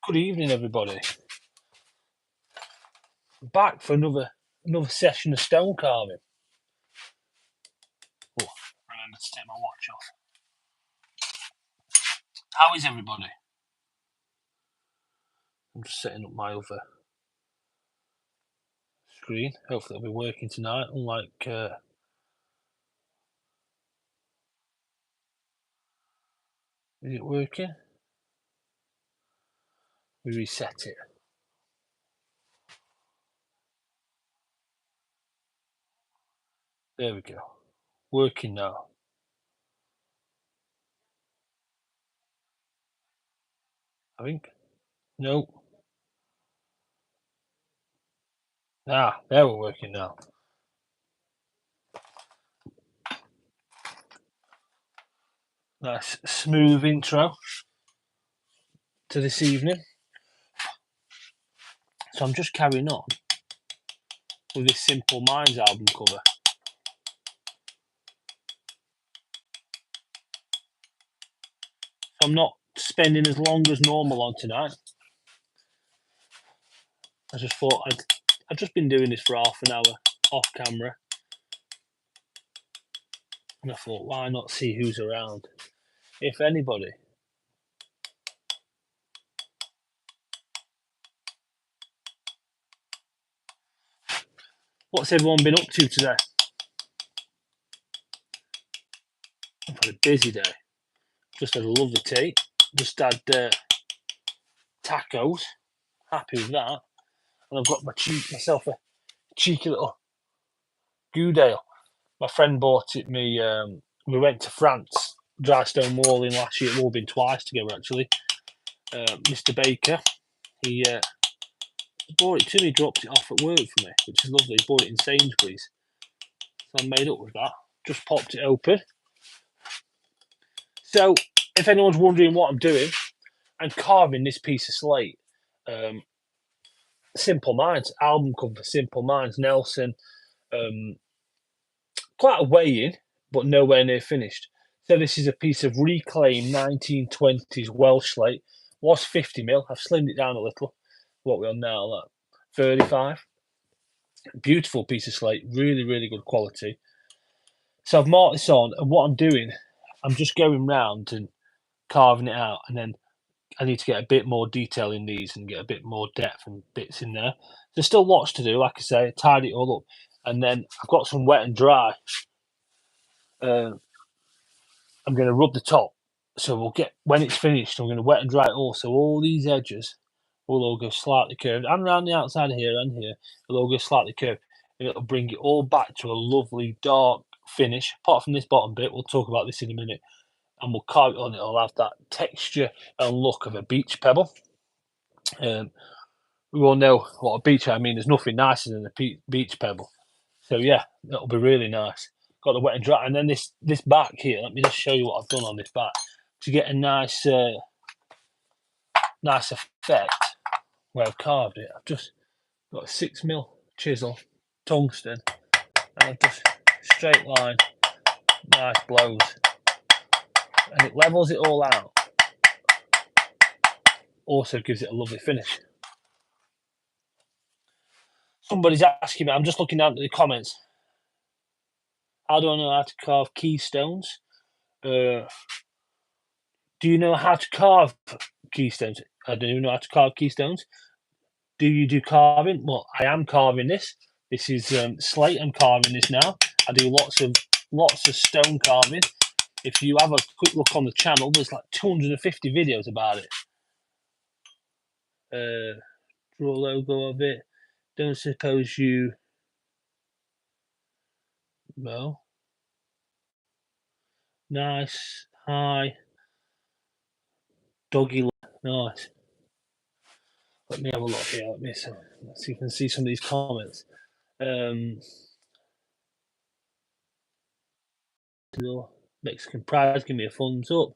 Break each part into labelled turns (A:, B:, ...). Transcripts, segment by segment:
A: Good evening, everybody. Back for another session of stone carving. Oh, remember to take my watch off. How is everybody? I'm just setting up my other screen. Hopefully it'll be working tonight, unlike is it working? We reset it. There we go. Working now. I think. No. Ah, there we're working now. Nice smooth intro to this evening. So I'm just carrying on with this Simple Minds album cover. So I'm not spending as long as normal on tonight. I just thought I'd just been doing this for half an hour off camera. And I thought, why not see who's around, if anybody. What's everyone been up to today? I've had a busy day. Just had a lovely tea. Just had tacos. Happy with that. And I've got myself a cheeky little Goodale. My friend bought it me. We went to France, dry stone walling last year. We've all been twice together, actually. Mr. Baker, he bought it to me, dropped it off at work for me, which is lovely. He bought it in Sainsbury's. So I made up with that. Just popped it open. So if anyone's wondering what I'm doing, I'm carving this piece of slate. Simple Minds, album cover, Simple Minds, Nelson. Quite a way in, but nowhere near finished. So this is a piece of reclaimed 1920s Welsh slate. Was 50mm. I've slimmed it down a little. What we're on now, like 35. Beautiful piece of slate, really, really good quality. So I've marked this on, and what I'm doing, I'm just going round and carving it out, and then I need to get a bit more detail in these and get a bit more depth and bits in there. There's still lots to do, like I say, tidy it all up, and then I've got some wet and dry. I'm going to rub the top, so we'll get when it's finished. I'm going to wet and dry it all, so all these edges will all go slightly curved, and around the outside here and here, it'll all go slightly curved, and it'll bring it all back to a lovely dark finish. Apart from this bottom bit, we'll talk about this in a minute, and we'll carve it on. It'll have that texture and look of a beach pebble. We all know what a beach. I mean, there's nothing nicer than a beach pebble. So yeah, that'll be really nice. Got the wet and dry, and then this back here. Let me just show you what I've done on this back to get a nice nice effect where I've carved it. I've just got a 6mm chisel, tungsten, and I've just straight line, nice blows, and it levels it all out. Also gives it a lovely finish. Somebody's asking me. I'm just looking down at the comments. How do I know how to carve keystones? Do you know how to carve keystones? I do know how to carve keystones. Do you do carving? Well, I am carving this. This is slate. I'm carving this now. I do lots of stone carving. If you have a quick look on the channel, there's like 250 videos about it. Draw a logo of it. Don't suppose you... No. Nice. Hi. Doggy. Nice. Let me have a look here. Let's see if you can see some of these comments. Mexican Pride, give me a thumbs up.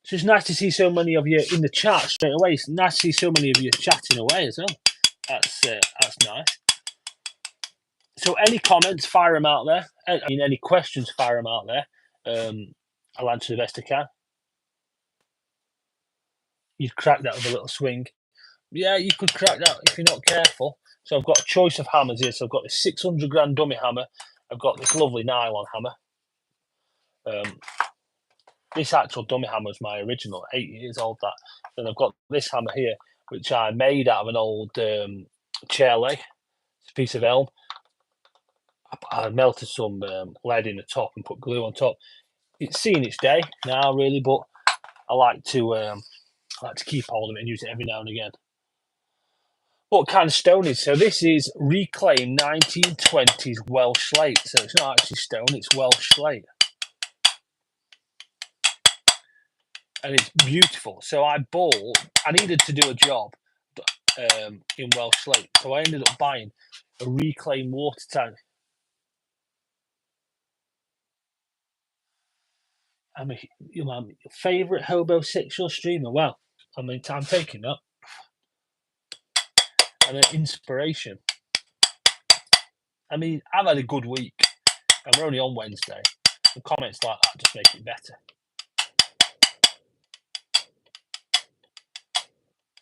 A: So it's nice to see so many of you in the chat straight away. It's nice to see so many of you chatting away as well. That's nice. So any comments, fire them out there. I mean, any questions, fire them out there. I'll answer the best I can. you'd crack that with a little swing. Yeah, you could crack that if you're not careful. So I've got a choice of hammers here. So I've got this 600 grand dummy hammer. I've got this lovely nylon hammer. This actual dummy hammer is my original, 8 years old. That. Then I've got this hammer here, which I made out of an old chair leg. It's a piece of elm. I melted some lead in the top and put glue on top. It's seen its day now, really, but I like to keep hold of it and use it every now and again. What kind of stone is? So this is reclaimed 1920s Welsh slate. So it's not actually stone, it's Welsh slate. And it's beautiful. So I needed to do a job in Welsh slate. So I ended up buying a reclaimed water tank. I'm my favourite homosexual streamer. Well, I mean, I'm taking that. And an inspiration. I mean, I've had a good week. And we're only on Wednesday. And comments like that just make it better.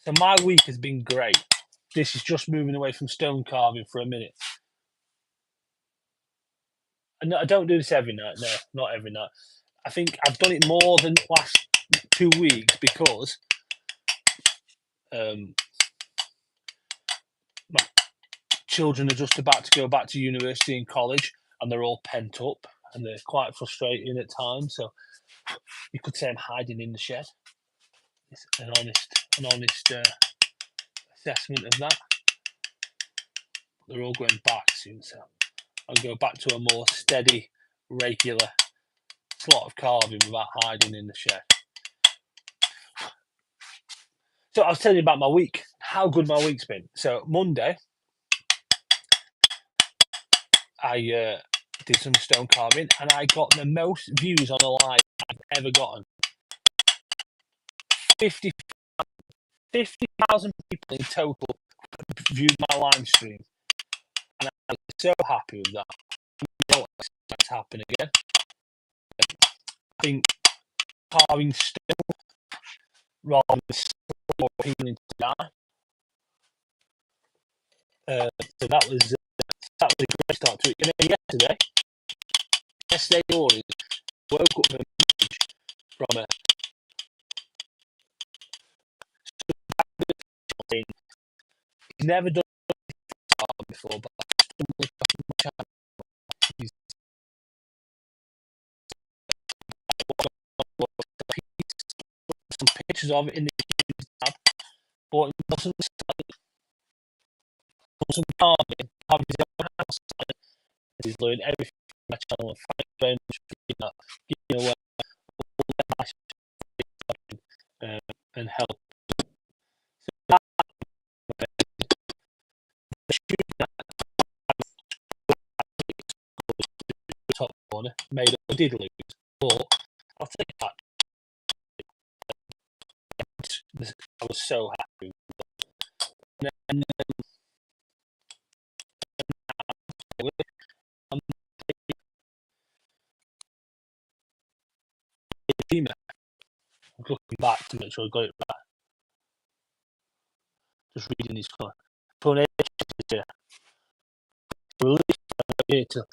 A: So my week has been great. This is just moving away from stone carving for a minute. And I don't do this every night. No, not every night. I think I've done it more than last 2 weeks because my children are just about to go back to university and college, and they're all pent up, and they're quite frustrating at times. So you could say I'm hiding in the shed. It's an honest assessment of that. They're all going back soon, so I'll go back to a more steady, regular slot of carving without hiding in the shed. So I was telling you about my week, how good my week's been. So Monday, I did some stone carving, and I got the most views on a live I've ever gotten. 50,000 people in total viewed my live stream, and I was so happy with that. I don't expect that to happen again. I think carving stone rather than more appealing to the eye. So that was a great start to it. And then yesterday morning, I woke up from a thing. He's never done it before, but I stumbled across my channel. He's some pictures of it in the tab, but he wasn't carving, having his own house. He's learned everything from my channel, and thank you very much for giving away all and help. So that top corner made up. I did lose, but I'll take that. I was so happy. And then I'm looking back to make sure I got it right. Just reading these comments. Here. Relief here to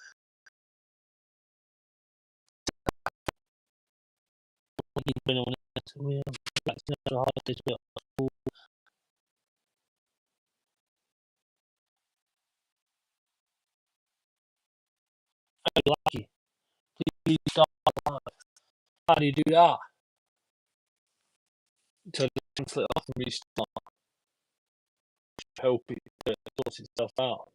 A: lucky. Please start. How do you do that? To cancel it off and restart. Hope it sorts itself out.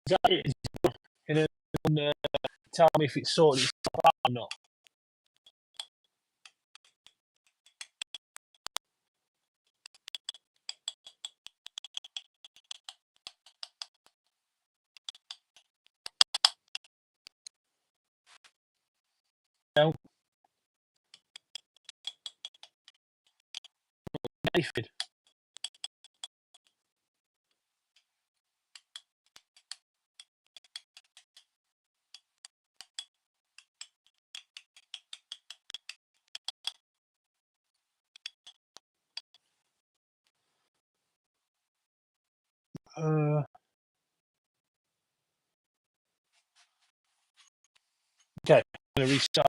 A: Is that it? You know, and tell me if it's sorted itself out or not. No. Anything. Okay, I'm going to restart